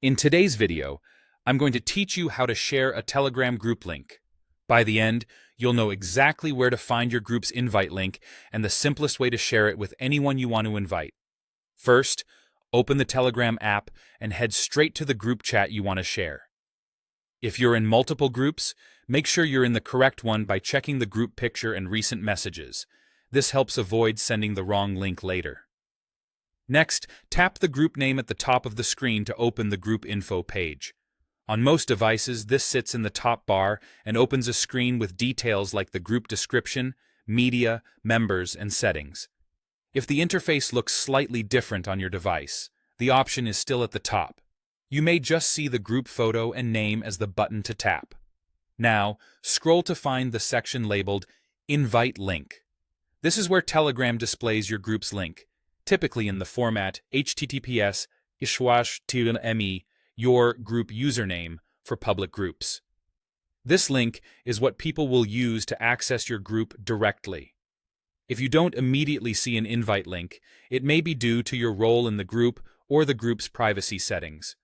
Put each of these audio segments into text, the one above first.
In today's video, I'm going to teach you how to share a Telegram group link. By the end, you'll know exactly where to find your group's invite link and the simplest way to share it with anyone you want to invite. First, open the Telegram app and head straight to the group chat you want to share. If you're in multiple groups, make sure you're in the correct one by checking the group picture and recent messages. This helps avoid sending the wrong link later. Next, tap the group name at the top of the screen to open the group info page. On most devices, this sits in the top bar and opens a screen with details like the group description, media, members, and settings. If the interface looks slightly different on your device, the option is still at the top. You may just see the group photo and name as the button to tap. Now, scroll to find the section labeled Invite Link. This is where Telegram displays your group's link, typically in the format https://me, your group username, for public groups. This link is what people will use to access your group directly. If you don't immediately see an invite link, it may be due to your role in the group or the group's privacy settings.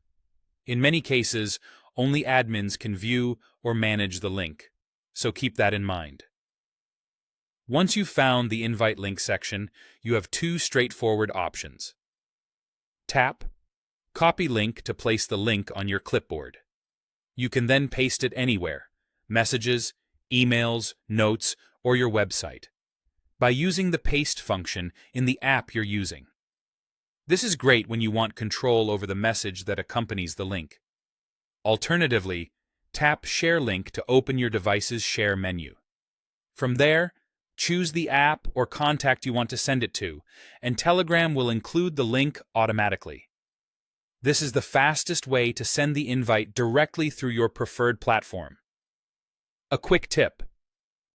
In many cases, only admins can view or manage the link, so keep that in mind. Once you've found the invite link section, you have two straightforward options. Tap Copy Link to place the link on your clipboard. You can then paste it anywhere: messages, emails, notes, or your website, by using the paste function in the app you're using. This is great when you want control over the message that accompanies the link. Alternatively, tap Share Link to open your device's Share menu. From there, choose the app or contact you want to send it to, and Telegram will include the link automatically. This is the fastest way to send the invite directly through your preferred platform. A quick tip: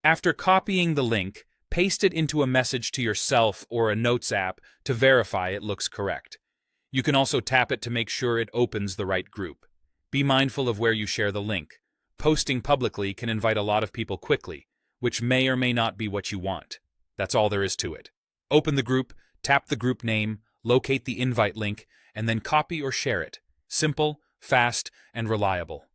after copying the link, paste it into a message to yourself or a Notes app to verify it looks correct. You can also tap it to make sure it opens the right group. Be mindful of where you share the link. Posting publicly can invite a lot of people quickly, which may or may not be what you want. That's all there is to it. Open the group, tap the group name, locate the invite link, and then copy or share it. Simple, fast, and reliable.